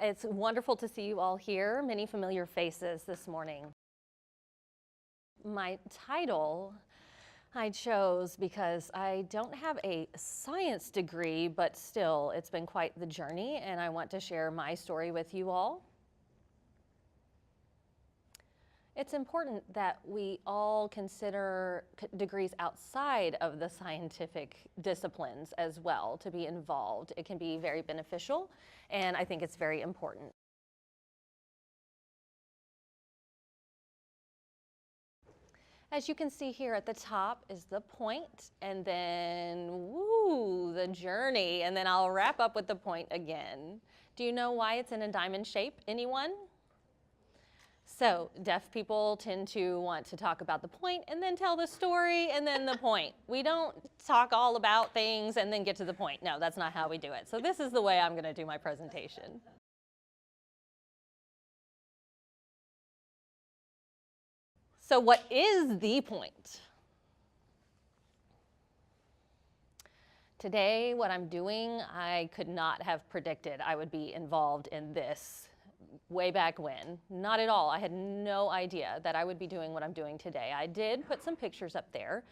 It's wonderful to see you all here, many familiar faces this morning. My title I chose because I don't have a science degree, but still it's been quite the journey, and I want to share my story with you all. It's important that we all consider degrees outside of the scientific disciplines as well to be involved. It can be very beneficial, and I think it's very important. As you can see here at the top is the point, and then, woo, the journey, and then I'll wrap up with the point again. Do you know why it's in a diamond shape? Anyone? So deaf people tend to want to talk about the point and then tell the story and then the point. We don't talk all about things and then get to the point. No, that's not how we do it. So this is the way I'm going to do my presentation. So what is the point? Today, what I'm doing, I could not have predicted I would be involved in this way back when. Not at all. I had no idea that I would be doing what I'm doing today. I did put some pictures up there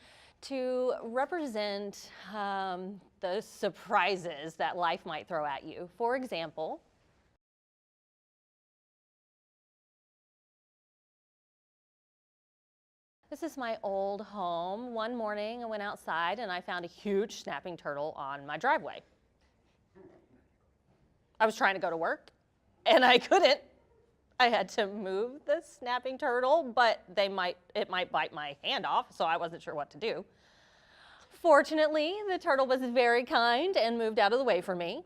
to represent the surprises that life might throw at you. For example, this is my old home. One morning I went outside and I found a huge snapping turtle on my driveway. I was trying to go to work and I couldn't. I had to move the snapping turtle, but it might bite my hand off, so I wasn't sure what to do. Fortunately, the turtle was very kind and moved out of the way for me.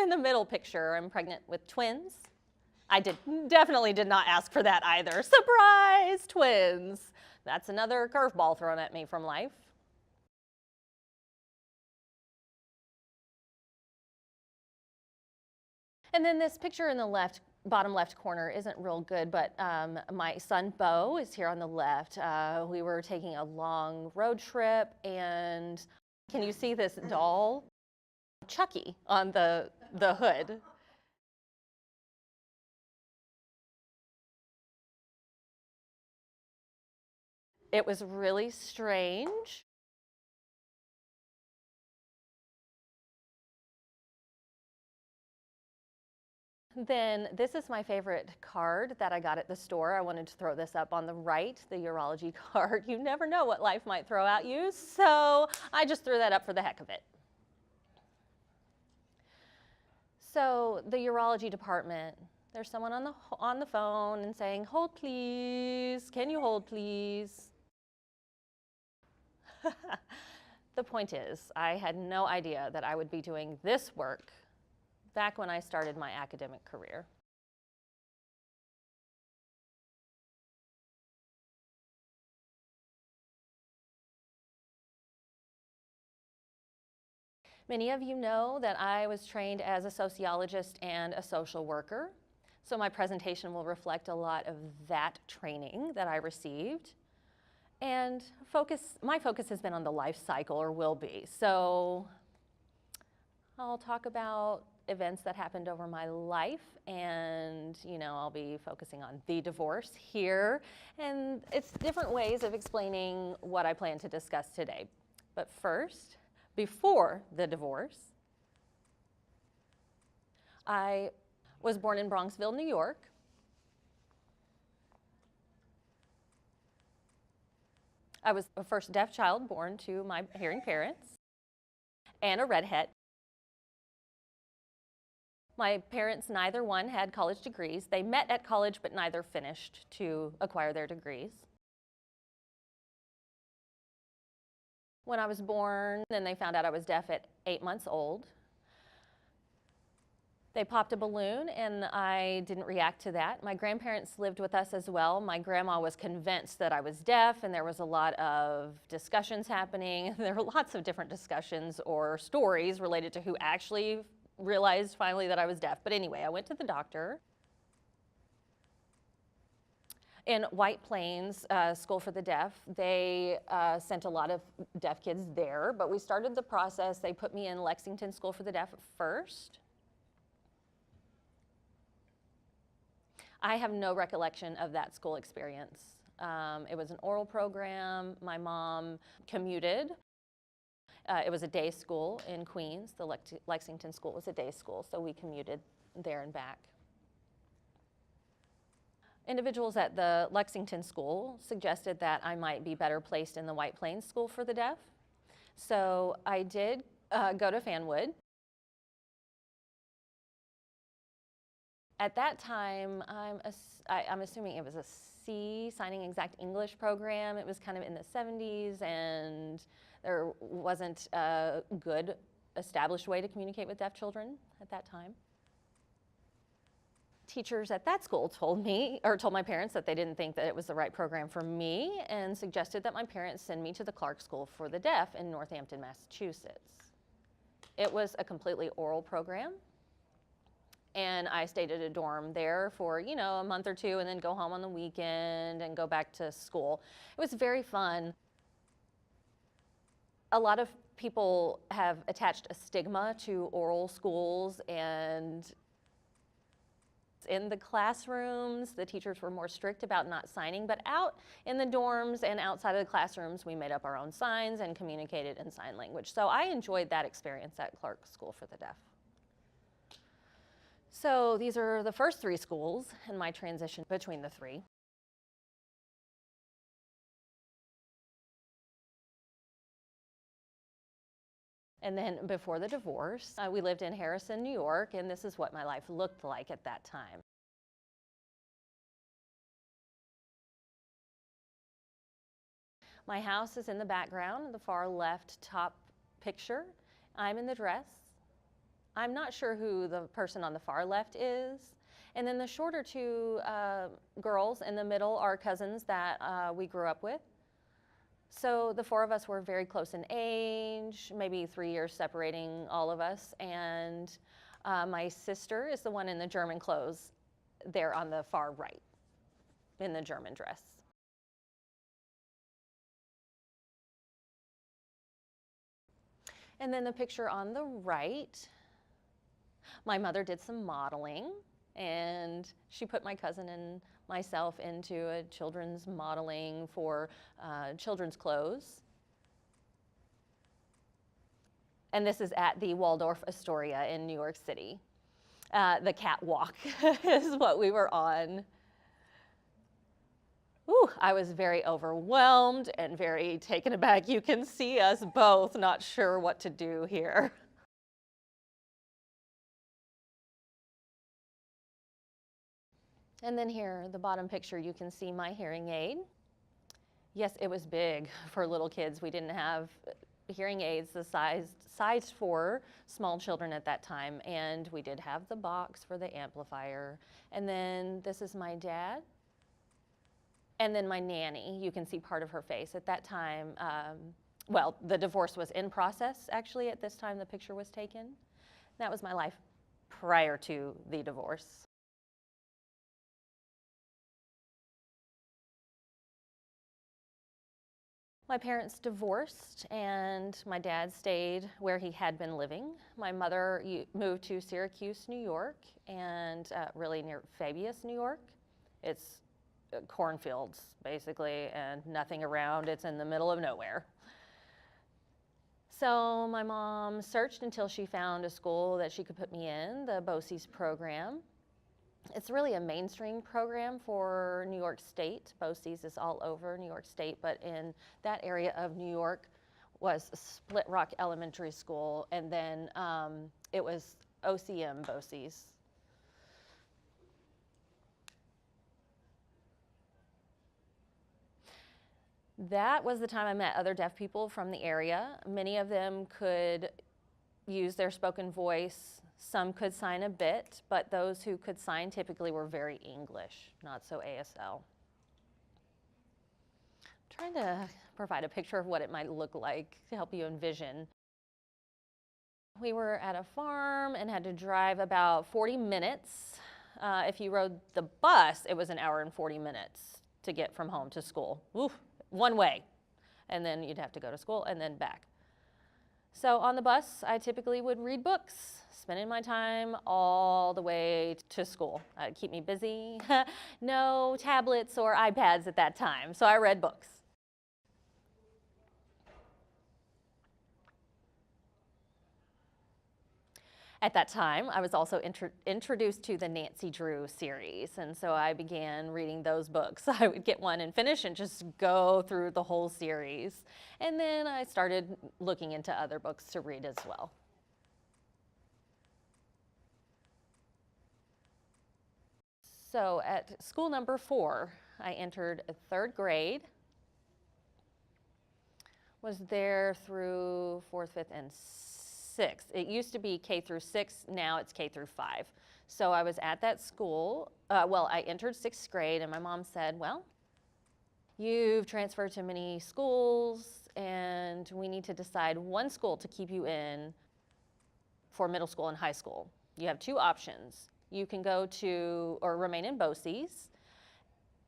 In the middle picture, I'm pregnant with twins. I definitely did not ask for that either. Surprise, twins. That's another curveball thrown at me from life. And then this picture in the bottom left corner isn't real good, but my son Bo is here on the left. We were taking a long road trip, and can you see this doll? Chucky on the hood. It was really strange. Then this is my favorite card that I got at the store. I wanted to throw this up on the right, the urology card. You never know what life might throw at you, so I just threw that up for the heck of it. So the urology department, there's someone on the phone and saying, "Hold please, can you hold please?" The point is, I had no idea that I would be doing this work back when I started my academic career. Many of you know that I was trained as a sociologist and a social worker, so my presentation will reflect a lot of that training that I received. And my focus has been on the life cycle, or will be. So I'll talk about events that happened over my life, and I'll be focusing on the divorce here, and it's different ways of explaining what I plan to discuss today. But first, before the divorce, I was born in Bronxville, New York. I was the first deaf child born to my hearing parents, and a redhead. My parents, neither one had college degrees. They met at college, but neither finished to acquire their degrees. When I was born, then they found out I was deaf at 8 months old. They popped a balloon, and I didn't react to that. My grandparents lived with us as well. My grandma was convinced that I was deaf, and there was a lot of discussions happening. There were lots of different discussions or stories related to who actually realized finally that I was deaf. But anyway, I went to the doctor. In White Plains School for the Deaf, they sent a lot of deaf kids there, but we started the process. They put me in Lexington School for the Deaf first. I have no recollection of that school experience. It was an oral program. My mom commuted. It was a day school in Queens. The Lexington School was a day school, so we commuted there and back. Individuals at the Lexington School suggested that I might be better placed in the White Plains School for the Deaf. So I did go to Fanwood. At that time, I'm assuming it was a C, Signing Exact English program. It was kind of in the 70s, and there wasn't a good established way to communicate with deaf children at that time. Teachers at that school told my parents that they didn't think that it was the right program for me, and suggested that my parents send me to the Clark School for the Deaf in Northampton, Massachusetts. It was a completely oral program, and I stayed at a dorm there for, a month or two, and then go home on the weekend and go back to school. It was very fun. A lot of people have attached a stigma to oral schools, and in the classrooms, the teachers were more strict about not signing, but out in the dorms and outside of the classrooms, we made up our own signs and communicated in sign language. So I enjoyed that experience at Clark School for the Deaf. So these are the first three schools in my transition between the three. And then before the divorce, we lived in Harrison, New York, and this is what my life looked like at that time. My house is in the background, the far left top picture. I'm in the dress. I'm not sure who the person on the far left is. And then the shorter two girls in the middle are cousins that we grew up with. So the four of us were very close in age, maybe 3 years separating all of us. And my sister is the one in the German clothes there on the far right, in the German dress. And then the picture on the right, my mother did some modeling, and she put my cousin and myself into a children's modeling for children's clothes. And this is at the Waldorf Astoria in New York City. The catwalk is what we were on. Ooh, I was very overwhelmed and very taken aback. You can see us both not sure what to do here. And then here, the bottom picture, you can see my hearing aid. Yes, it was big for little kids. We didn't have hearing aids the size for small children at that time. And we did have the box for the amplifier. And then this is my dad. And then my nanny, you can see part of her face. At that time, well, the divorce was in process, actually, at this time the picture was taken. That was my life prior to the divorce. My parents divorced, and my dad stayed where he had been living. My mother moved to Syracuse, New York, and really near Fabius, New York. It's cornfields, basically, and nothing around. It's in the middle of nowhere. So my mom searched until she found a school that she could put me in, the BOCES program. It's really a mainstream program for New York State. BOCES is all over New York State, but in that area of New York was Split Rock Elementary School, and then it was OCM BOCES. That was the time I met other deaf people from the area. Many of them could use their spoken voice. Some could sign a bit, but those who could sign typically were very English, not so ASL. I'm trying to provide a picture of what it might look like to help you envision. We were at a farm and had to drive about 40 minutes. If you rode the bus, it was an hour and 40 minutes to get from home to school. Oof, one way. And then you'd have to go to school and then back. So on the bus, I typically would read books, spending my time all the way to school. It'd keep me busy. No tablets or iPads at that time, so I read books. At that time, I was also introduced to the Nancy Drew series, and so I began reading those books. I would get one and finish and just go through the whole series. And then I started looking into other books to read as well. So at school number 4, I entered 3rd grade. Was there through 4th, 5th, and 6th. It used to be K through 6, now it's K through 5. So I was at that school, I entered 6th grade and my mom said, well, you've transferred to many schools and we need to decide one school to keep you in for middle school and high school. You have 2 options. You can go to, or remain in BOCES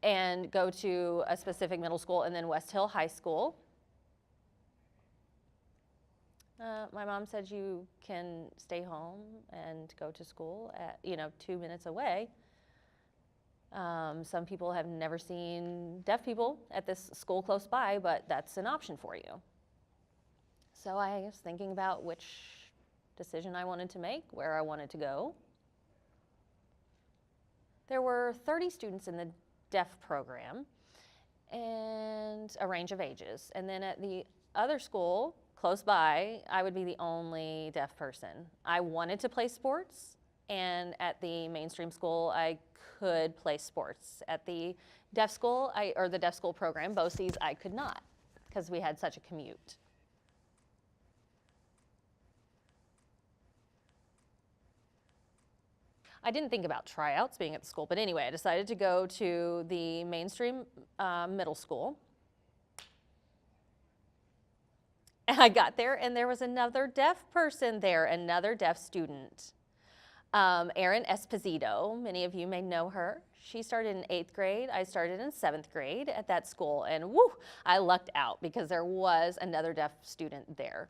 and go to a specific middle school and then West Hill High School. My mom said you can stay home and go to school at, 2 minutes away. Some people have never seen deaf people at this school close by, but that's an option for you. So I was thinking about which decision I wanted to make, where I wanted to go. There were 30 students in the deaf program and a range of ages. And then at the other school, close by, I would be the only deaf person. I wanted to play sports, and at the mainstream school, I could play sports. At the deaf school, or the deaf school program, BOCES, I could not, because we had such a commute. I didn't think about tryouts being at the school, but anyway, I decided to go to the mainstream middle school. And I got there, and there was another deaf person there, another deaf student. Erin Esposito, many of you may know her. She started in 8th grade. I started in 7th grade at that school, and woo, I lucked out because there was another deaf student there.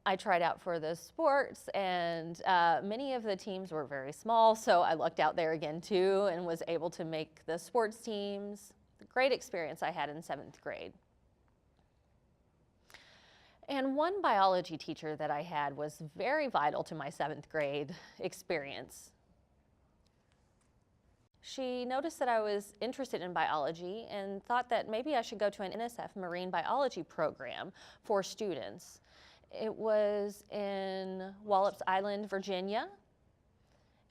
I tried out for the sports, and many of the teams were very small, so I lucked out there again too and was able to make the sports teams. Great experience I had in 7th grade. And one biology teacher that I had was very vital to my 7th grade experience. She noticed that I was interested in biology and thought that maybe I should go to an NSF marine biology program for students. It was in Wallops Island, Virginia,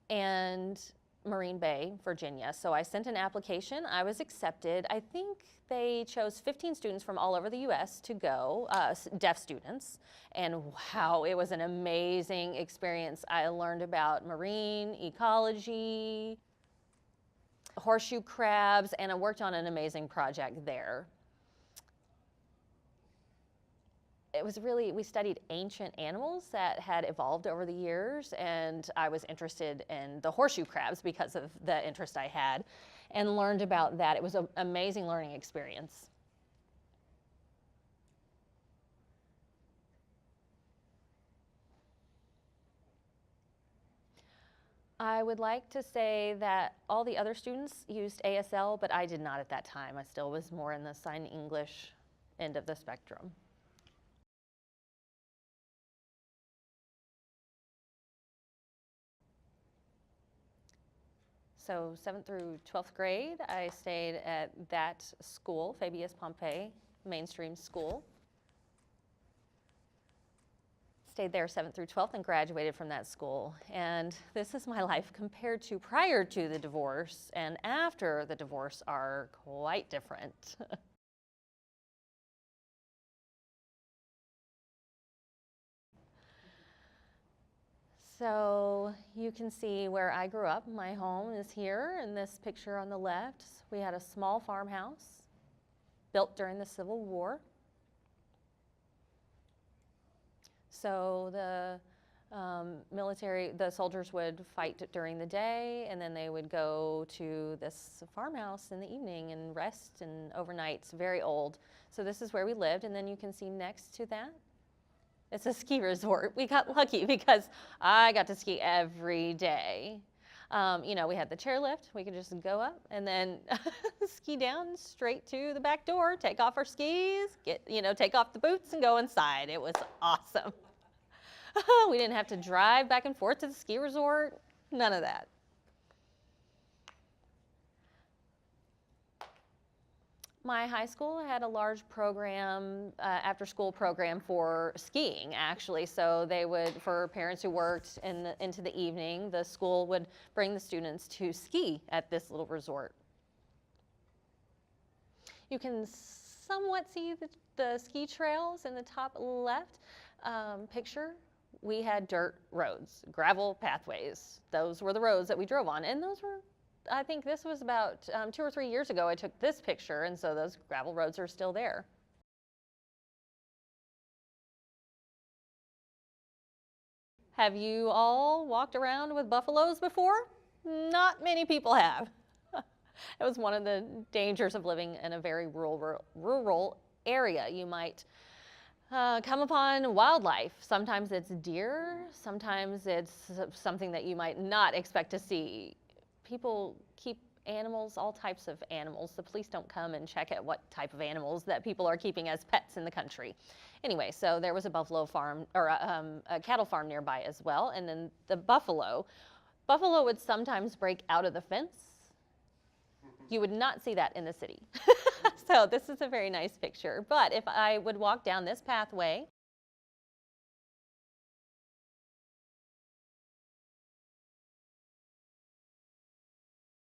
and Marine Bay, Virginia. So I sent an application. I was accepted. I think they chose 15 students from all over the U.S. to go, deaf students. And wow, it was an amazing experience. I learned about marine ecology, horseshoe crabs, and I worked on an amazing project there. It was really, we studied ancient animals that had evolved over the years, and I was interested in the horseshoe crabs because of the interest I had, and learned about that. It was an amazing learning experience. I would like to say that all the other students used ASL, but I did not at that time. I still was more in the sign English end of the spectrum. So 7th through 12th grade, I stayed at that school, Fabius Pompey Mainstream School. Stayed there 7th through 12th and graduated from that school. And this is my life compared to prior to the divorce and after the divorce are quite different. So you can see where I grew up. My home is here in this picture on the left. We had a small farmhouse built during the Civil War. So the Military, the soldiers would fight during the day, and then they would go to this farmhouse in the evening and rest and overnight. It's very old. So this is where we lived, and then you can see next to that, it's a ski resort. We got lucky because I got to ski every day. You know, we had the chairlift. We could just go up and then ski down straight to the back door, take off our skis, take off the boots and go inside. It was awesome. We didn't have to drive back and forth to the ski resort. None of that. My high school had a large program, after-school program for skiing, actually. So they would, for parents who worked into the evening, the school would bring the students to ski at this little resort. You can somewhat see the ski trails in the top left picture. We had dirt roads, gravel pathways. Those were the roads that we drove on, and those were, I think this was about 2 or 3 years ago I took this picture, and so those gravel roads are still there. Have you all walked around with buffaloes before? Not many people have. It was one of the dangers of living in a very rural area. You might come upon wildlife. Sometimes it's deer, sometimes it's something that you might not expect to see. People keep animals, all types of animals. The police don't come and check at what type of animals that people are keeping as pets in the country. Anyway, so there was a buffalo farm, or a cattle farm nearby as well, and then the buffalo would sometimes break out of the fence. You would not see that in the city. So this is a very nice picture. But if I would walk down this pathway,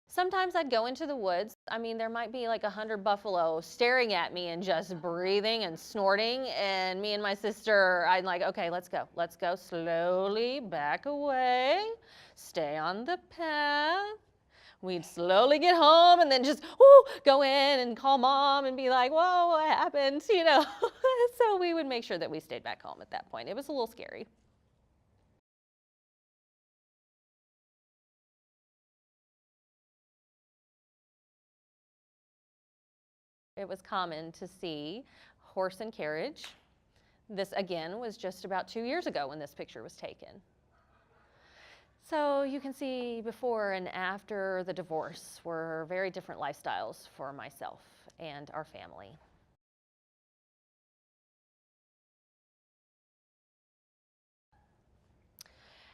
sometimes I'd go into the woods. I mean, there might be like 100 buffalo staring at me and just breathing and snorting. And me and my sister, I'm like, okay, let's go. Let's go slowly back away. Stay on the path. We'd slowly get home and then just go in and call mom and be like, whoa, what happened? So we would make sure that we stayed back home at that point. It was a little scary. It was common to see horse and carriage. This, again, was just about 2 years ago when this picture was taken. So you can see before and after the divorce were very different lifestyles for myself and our family.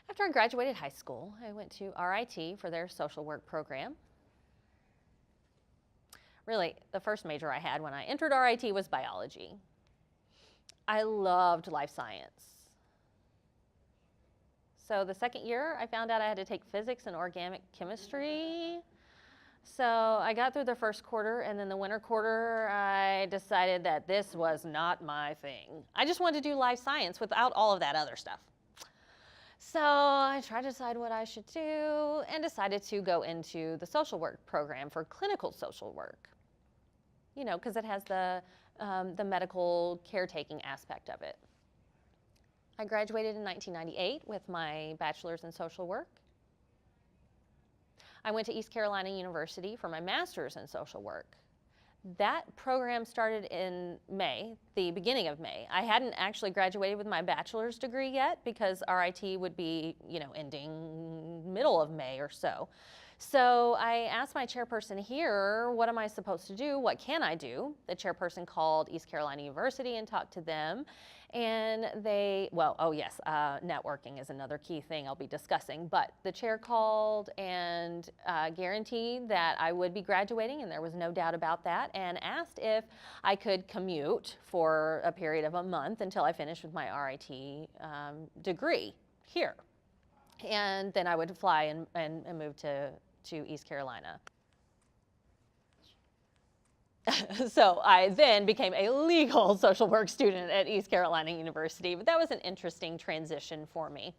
After I graduated high school, I went to RIT for their social work program. Really, the first major I had when I entered RIT was biology. I loved life science. So the second year, I found out I had to take physics and organic chemistry. So I got through the first quarter, and then the winter quarter, I decided that this was not my thing. I just wanted to do life science without all of that other stuff. So I tried to decide what I should do and decided to go into the social work program for clinical social work. You know, because it has the medical caretaking aspect of it. I graduated in 1998 with my bachelor's in social work. I went to East Carolina University for my master's in social work. That program started in May, the beginning of May. I hadn't actually graduated with my bachelor's degree yet because RIT would be, ending middle of May or so. So I asked my chairperson here, what am I supposed to do? What can I do? The chairperson called East Carolina University and talked to them. And networking is another key thing I'll be discussing. But the chair called and guaranteed that I would be graduating, and there was no doubt about that, and asked if I could commute for a period of a month until I finished with my RIT degree here. And then I would fly and move to East Carolina. So I then became a legal social work student at East Carolina University, but that was an interesting transition for me.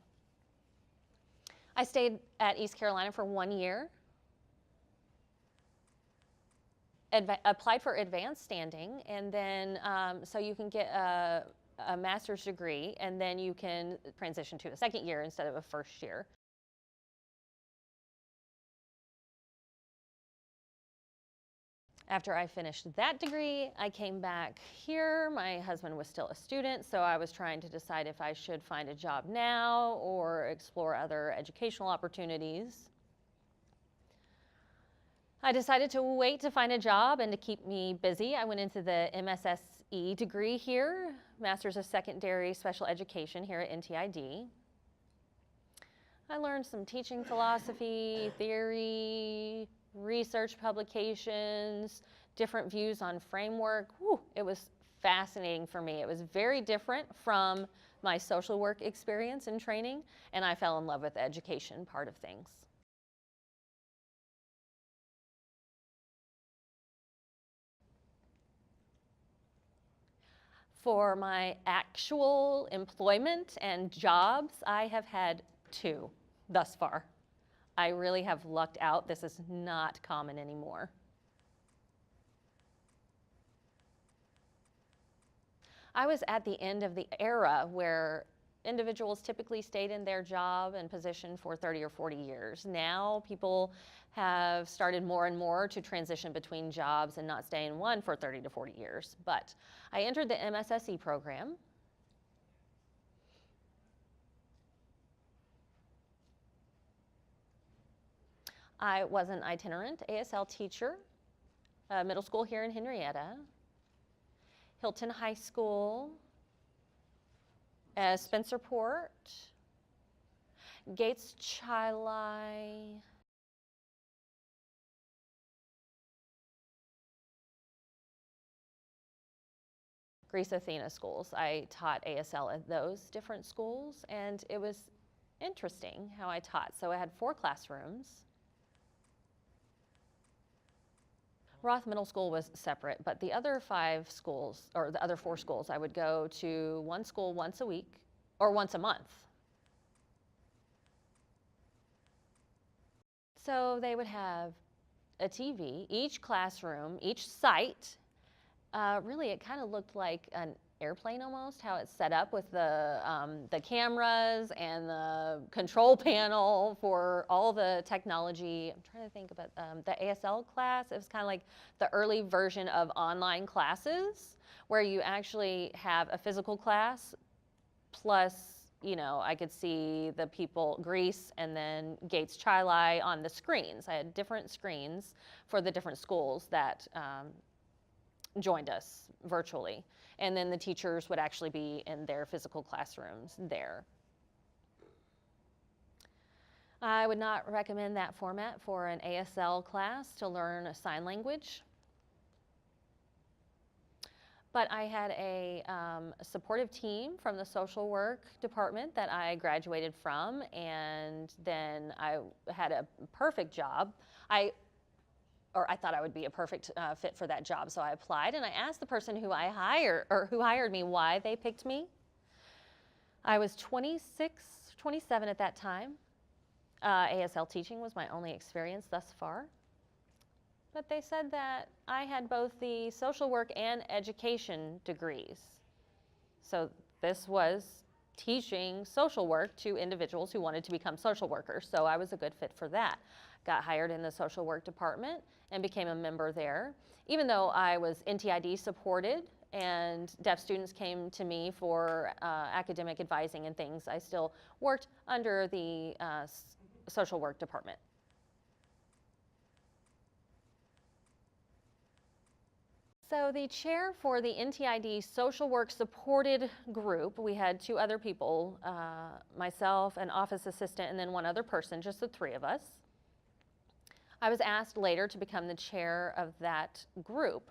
I stayed at East Carolina for 1 year, applied for advanced standing, and then so you can get a master's degree, and then you can transition to a second year instead of a first year. After I finished that degree, I came back here. My husband was still a student, so I was trying to decide if I should find a job now or explore other educational opportunities. I decided to wait to find a job and to keep me busy. I went into the MSSE degree here, Master's of Secondary Special Education here at NTID. I learned some teaching philosophy, theory, research publications, different views on framework. Whew, it was fascinating for me. It was very different from my social work experience and training, and I fell in love with the education part of things. For my actual employment and jobs, I have had 2 thus far. I really have lucked out. This is not common anymore. I was at the end of the era where individuals typically stayed in their job and position for 30 or 40 years. Now people have started more and more to transition between jobs and not stay in one for 30 to 40 years. But I entered the MSSE program. I was an itinerant ASL teacher, middle school here in Henrietta, Hilton High School, Spencerport, Gates Chili, Greece Athena schools. I taught ASL at those different schools, and it was interesting how I taught. So I had 4 classrooms. Roth Middle School was separate, but the other 5 schools, or the other 4 schools, I would go to one school once a week or once a month. So they would have a TV, each classroom, each site. Really, it kind of looked like an airplane almost, how it's set up with the cameras and the control panel for all the technology. I'm trying to think about the ASL class. It was kind of like the early version of online classes where you actually have a physical class plus, you know, I could see the people, Greece and then Gates Chili on the screens. I had different screens for the different schools that joined us virtually. And then the teachers would actually be in their physical classrooms there. I would not recommend that format for an ASL class to learn a sign language. But I had a supportive team from the social work department that I graduated from, and then I had a perfect job. I thought I would be a perfect fit for that job, so I applied, and I asked the person who who hired me why they picked me. I was 26, 27 at that time. ASL teaching was my only experience thus far. But they said that I had both the social work and education degrees. So this was teaching social work to individuals who wanted to become social workers, so I was a good fit for that. Got hired in the social work department and became a member there. Even though I was NTID supported and deaf students came to me for academic advising and things, I still worked under the social work department. So the chair for the NTID social work supported group, we had 2 other people, myself, an office assistant, and then 1 other person, just the 3 of us. I was asked later to become the chair of that group.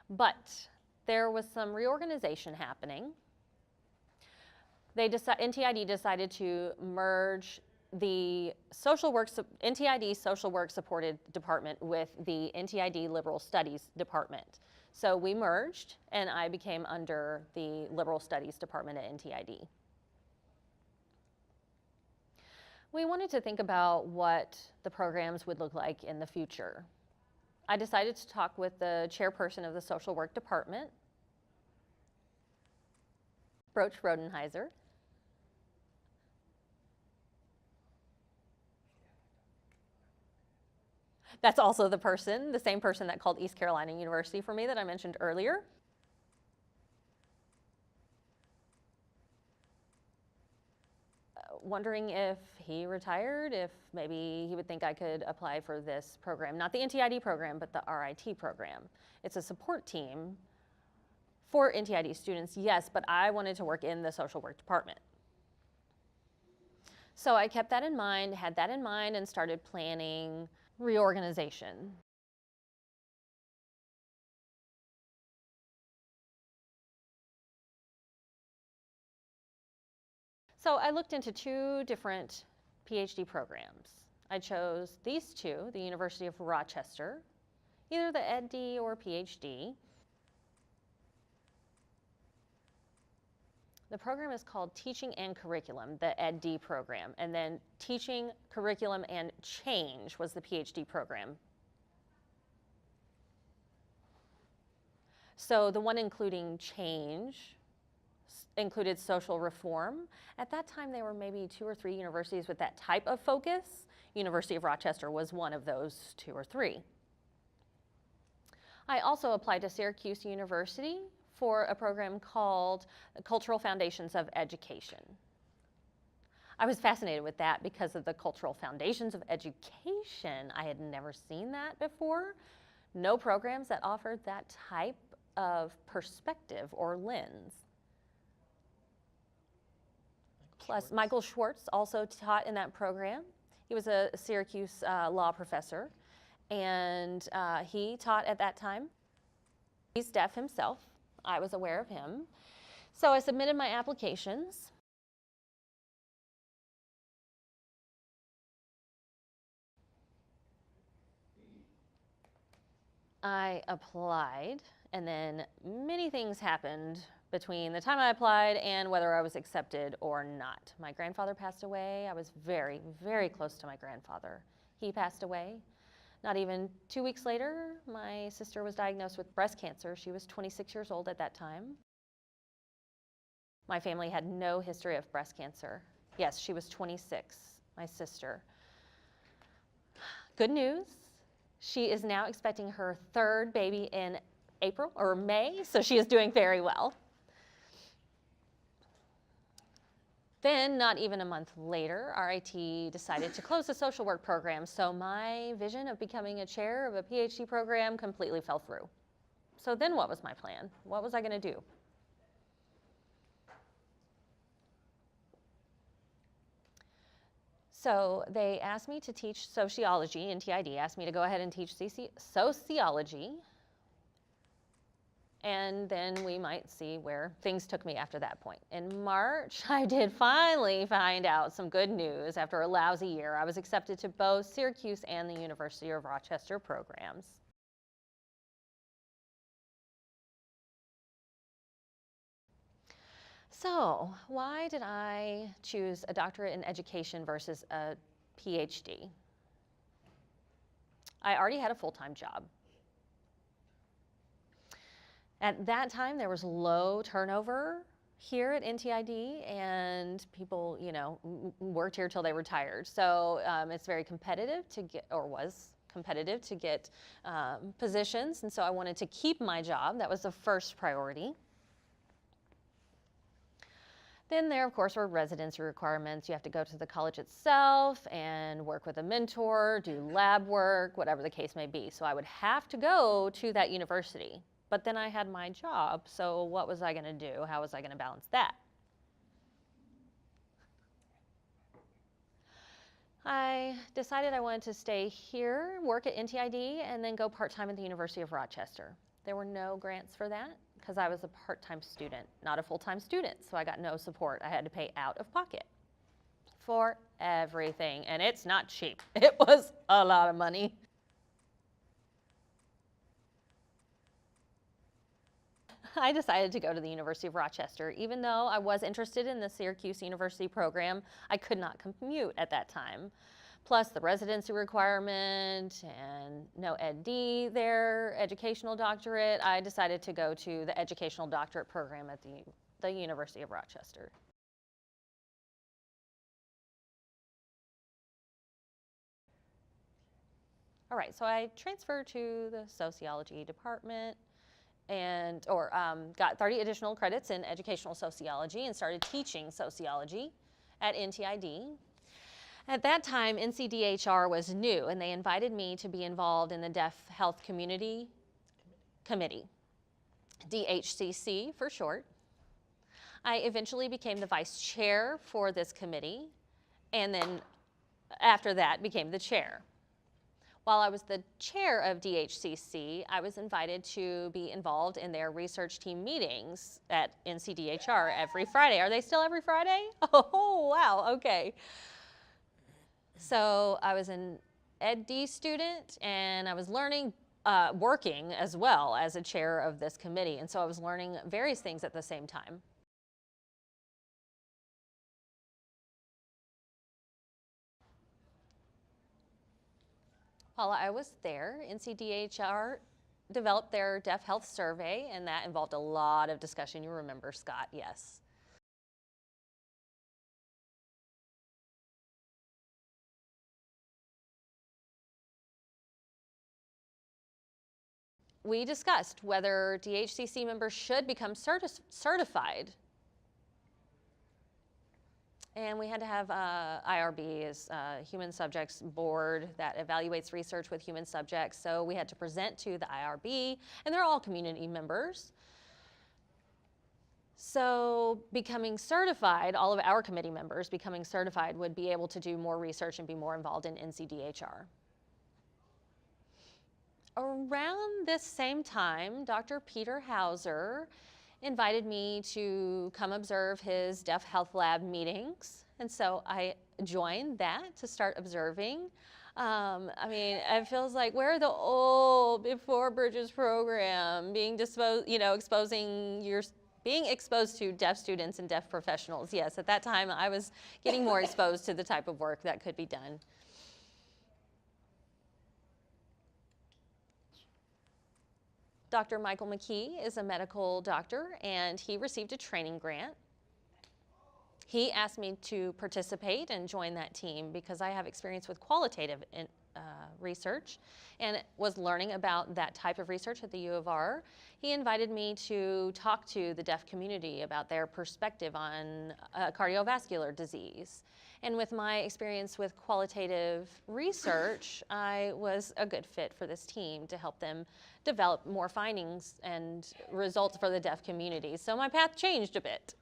But there was some reorganization happening. NTID decided to merge the NTID social work supported department with the NTID liberal studies department. So we merged, and I became under the liberal studies department at NTID. We wanted to think about what the programs would look like in the future. I decided to talk with the chairperson of the social work department. Broach-Rodenheiser. That's also the same person that called East Carolina University for me that I mentioned earlier. Wondering if he retired, if maybe he would think I could apply for this program, not the NTID program, but the RIT program. It's a support team for NTID students, yes, but I wanted to work in the social work department. So I kept that in mind, had that in mind, and started planning reorganization. So I looked into 2 different PhD programs. I chose these 2, the University of Rochester, either the EdD or PhD. The program is called Teaching and Curriculum, the EdD program, and then Teaching, Curriculum, and Change was the PhD program. So the one including change included social reform. At that time, there were maybe 2 or 3 universities with that type of focus. University of Rochester was one of those 2 or 3. I also applied to Syracuse University for a program called Cultural Foundations of Education. I was fascinated with that because of the cultural foundations of education. I had never seen that before. No programs that offered that type of perspective or lens. Plus, Michael Schwartz also taught in that program. He was a Syracuse law professor, and he taught at that time. He's deaf himself. I was aware of him. So I submitted my applications. I applied, and then many things happened between the time I applied and whether I was accepted or not. My grandfather passed away. I was very, very close to my grandfather. He passed away. Not even 2 weeks later, my sister was diagnosed with breast cancer. She was 26 years old at that time. My family had no history of breast cancer. Yes, she was 26, my sister. Good news, she is now expecting her 3rd baby in April or May, so she is doing very well. Then, not even a month later, RIT decided to close the social work program, so my vision of becoming a chair of a PhD program completely fell through. So then what was my plan? What was I going to do? So they asked me to teach sociology, NTID asked me to go ahead and teach sociology, and then we might see where things took me after that point. In March, I did finally find out some good news. After a lousy year, I was accepted to both Syracuse and the University of Rochester programs. So, why did I choose a doctorate in education versus a PhD? I already had a full-time job. At that time, there was low turnover here at NTID, and people, worked here till they retired. So it's very competitive to get, or was competitive to get positions, and so I wanted to keep my job. That was the first priority. Then there, of course, were residency requirements. You have to go to the college itself and work with a mentor, do lab work, whatever the case may be. So I would have to go to that university. But then I had my job, so what was I going to do? How was I going to balance that? I decided I wanted to stay here, work at NTID, and then go part-time at the University of Rochester. There were no grants for that because I was a part-time student, not a full-time student, so I got no support. I had to pay out of pocket for everything, and it's not cheap. It was a lot of money. I decided to go to the University of Rochester. Even though I was interested in the Syracuse University program, I could not commute at that time. Plus the residency requirement and no EdD there, educational doctorate. I decided to go to the educational doctorate program at the the University of Rochester. All right, so I transferred to the sociology department and got 30 additional credits in educational sociology and started teaching sociology at NTID. At that time, NCDHR was new, and they invited me to be involved in the Deaf Health Community Committee, DHCC for short. I eventually became the vice chair for this committee, and then after that became the chair. While I was the chair of DHCC, I was invited to be involved in their research team meetings at NCDHR every Friday. Are they still every Friday? Oh, wow, okay. So I was an Ed.D. student, and I was learning, working as well as a chair of this committee, and so I was learning various things at the same time. While I was there, NCDHR developed their Deaf Health Survey, and that involved a lot of discussion. You remember, Scott, yes. We discussed whether DHCC members should become certified. And we had to have IRB, is Human Subjects Board, that evaluates research with human subjects. So we had to present to the IRB, and they're all community members. So becoming certified, all of our committee members becoming certified would be able to do more research and be more involved in NCDHR. Around this same time, Dr. Peter Hauser invited me to come observe his Deaf Health Lab meetings. And so I joined that to start observing. I mean, it feels like we're the old Before Bridges program, being exposed to deaf students and deaf professionals. Yes, at that time I was getting more exposed to the type of work that could be done. Dr. Michael McKee is a medical doctor, and he received a training grant. He asked me to participate and join that team because I have experience with qualitative research and was learning about that type of research at the U of R. He invited me to talk to the deaf community about their perspective on cardiovascular disease. And with my experience with qualitative research, I was a good fit for this team to help them develop more findings and results for the deaf community. So my path changed a bit.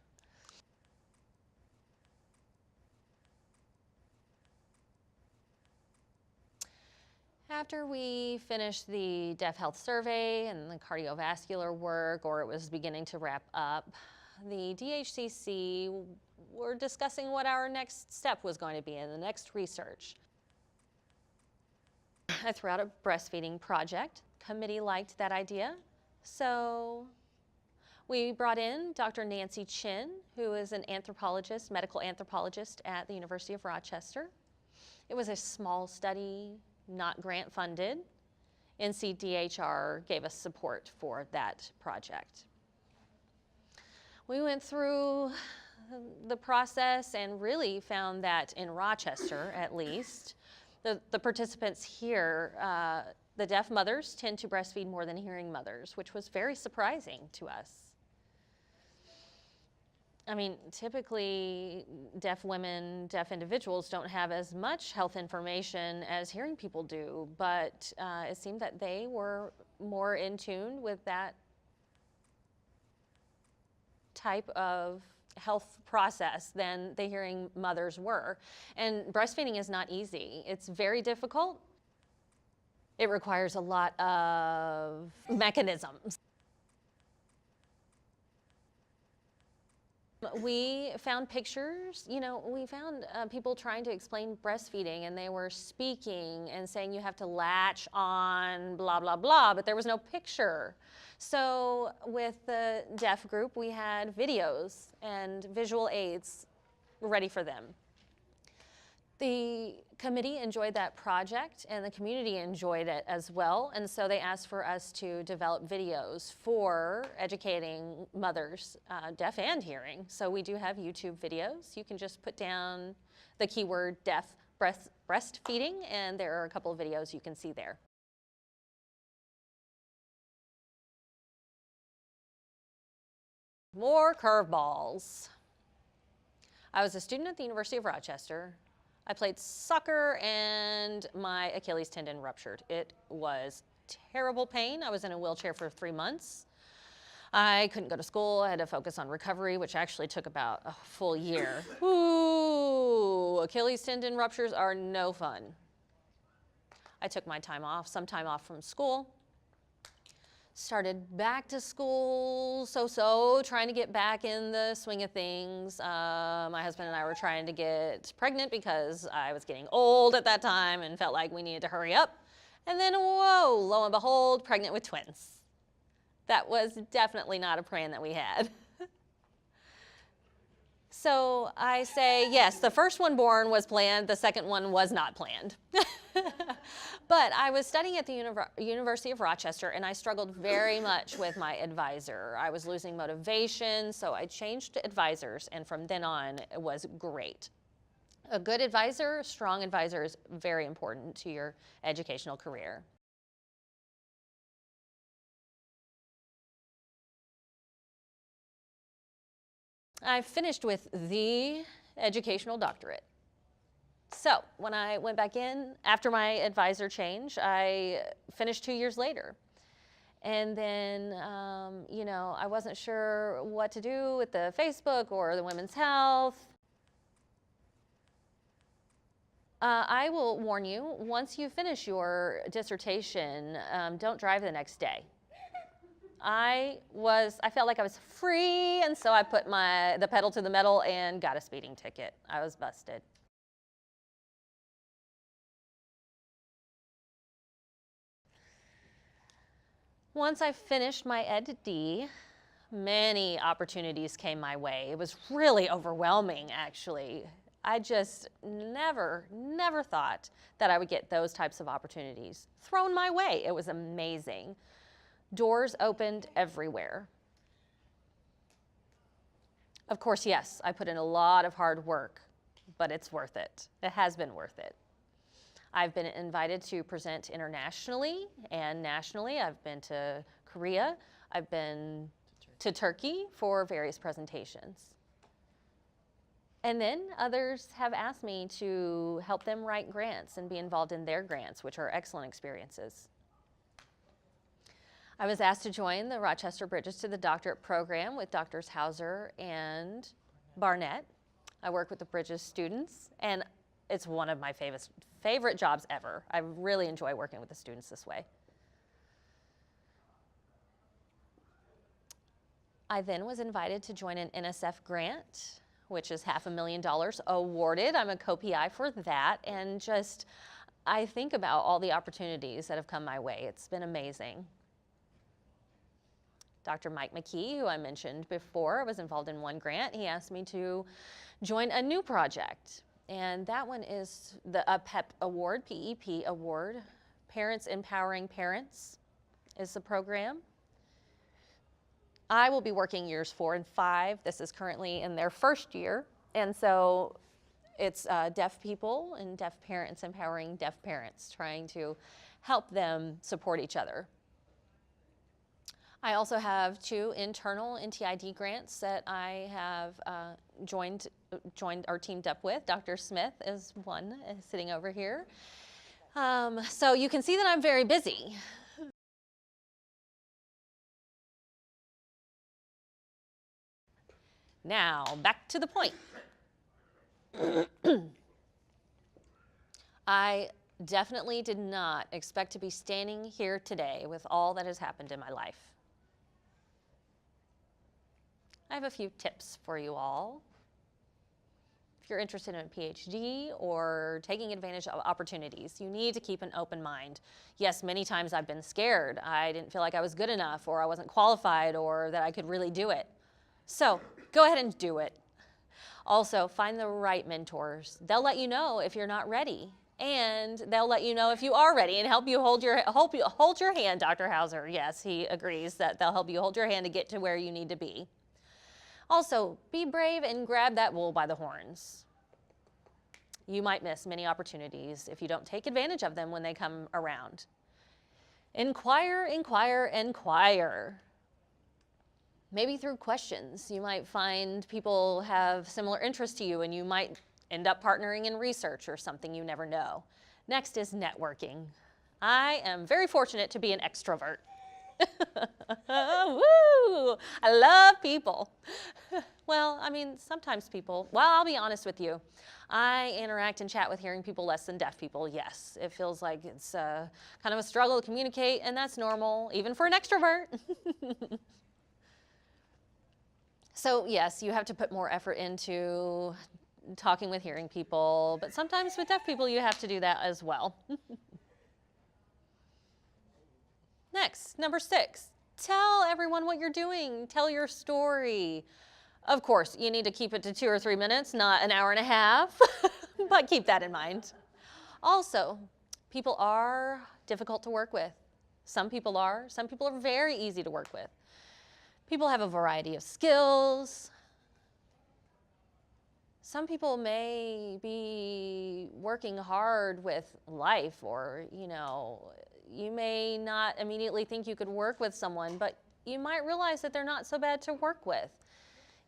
After we finished the Deaf Health Survey and the cardiovascular work, or it was beginning to wrap up, the DHCC were discussing what our next step was going to be in the next research. I threw out a breastfeeding project. Committee liked that idea, so we brought in Dr. Nancy Chin, who is an anthropologist, medical anthropologist at the University of Rochester. It was a small study, not grant funded. NCDHR gave us support for that project. We went through the process and really found that in Rochester, at least, the participants here, the deaf mothers tend to breastfeed more than hearing mothers, which was very surprising to us. I mean, typically deaf women, deaf individuals don't have as much health information as hearing people do, but it seemed that they were more in tune with that type of health process than the hearing mothers were. And breastfeeding is not easy. It's very difficult. It requires a lot of mechanisms. We found pictures, we found people trying to explain breastfeeding, and they were speaking and saying you have to latch on blah, blah, blah, but there was no picture. So with the deaf group, we had videos and visual aids ready for them. The committee enjoyed that project and the community enjoyed it as well, and so they asked for us to develop videos for educating mothers, deaf and hearing. So we do have YouTube videos. You can just put down the keyword deaf breastfeeding, and there are a couple of videos you can see there. More curveballs. I was a student at the University of Rochester. I played soccer and my Achilles tendon ruptured. It was terrible pain. I was in a wheelchair for 3 months. I couldn't go to school. I had to focus on recovery, which actually took about a full year. Ooh, Achilles tendon ruptures are no fun. I took my time off, some time off from school. Started back to school, trying to get back in the swing of things. My husband and I were trying to get pregnant because I was getting old at that time and felt like we needed to hurry up. And then, whoa, lo and behold, pregnant with twins. That was definitely not a plan that we had. So I say, yes, the first one born was planned, the second one was not planned. But I was studying at the University of Rochester, and I struggled very much with my advisor. I was losing motivation, so I changed advisors, and from then on, it was great. A good advisor, strong advisor is very important to your educational career. I finished with the educational doctorate. So when I went back in after my advisor change, I finished 2 years later. And then, I wasn't sure what to do with the Facebook or the women's health. I will warn you, once you finish your dissertation, don't drive the next day. I felt like I was free, and so I put the pedal to the metal and got a speeding ticket. I was busted. Once I finished my Ed.D., many opportunities came my way. It was really overwhelming, actually. I just never thought that I would get those types of opportunities thrown my way. It was amazing. Doors opened everywhere. Of course, yes, I put in a lot of hard work, but it's worth it. It has been worth it. I've been invited to present internationally and nationally. I've been to Korea. I've been to Turkey for various presentations. And then others have asked me to help them write grants and be involved in their grants, which are excellent experiences. I was asked to join the Rochester Bridges to the Doctorate program with Drs. Hauser and Barnett. I work with the Bridges students, and it's one of my favorite jobs ever. I really enjoy working with the students this way. I then was invited to join an NSF grant, which is $500,000 awarded. I'm a co-PI for that, and I think about all the opportunities that have come my way. It's been amazing. Dr. Mike McKee, who I mentioned before, was involved in one grant. He asked me to join a new project, and that one is the PEP award, PEP award. Parents Empowering Parents is the program. I will be working years 4 and 5. This is currently in their first year, and so it's deaf people and deaf parents empowering deaf parents, trying to help them support each other. I also have 2 internal NTID grants that I have joined or teamed up with. Dr. Smith is one, sitting over here. So you can see that I'm very busy. Now, back to the point. I definitely did not expect to be standing here today with all that has happened in my life. I have a few tips for you all. If you're interested in a PhD or taking advantage of opportunities, you need to keep an open mind. Yes, many times I've been scared. I didn't feel like I was good enough, or I wasn't qualified, or that I could really do it. So go ahead and do it. Also, find the right mentors. They'll let you know if you're not ready. And they'll let you know if you are ready and help you hold your hand, Dr. Hauser. Yes, he agrees that they'll help you hold your hand to get to where you need to be. Also, be brave and grab that bull by the horns. You might miss many opportunities if you don't take advantage of them when they come around. Inquire, inquire, inquire. Maybe through questions, you might find people have similar interests to you and you might end up partnering in research or something you never know. Next is networking. I am very fortunate to be an extrovert. Woo! I love people. Well, I mean, sometimes people, well, I'll be honest with you. I interact and chat with hearing people less than deaf people, yes. It feels like it's kind of a struggle to communicate, and that's normal, even for an extrovert. So yes, you have to put more effort into talking with hearing people, but sometimes with deaf people you have to do that as well. Next, number 6, tell everyone what you're doing. Tell your story. Of course, you need to keep it to 2 or 3 minutes, not an hour and a half, but keep that in mind. Also, people are difficult to work with. Some people are very easy to work with. People have a variety of skills. Some people may be working hard with life, or, you may not immediately think you could work with someone, but you might realize that they're not so bad to work with.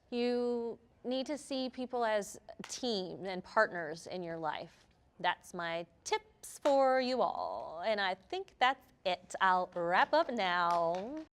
You need to see people as a team and partners in your life. That's my tips for you all, and I think that's it. I'll wrap up now.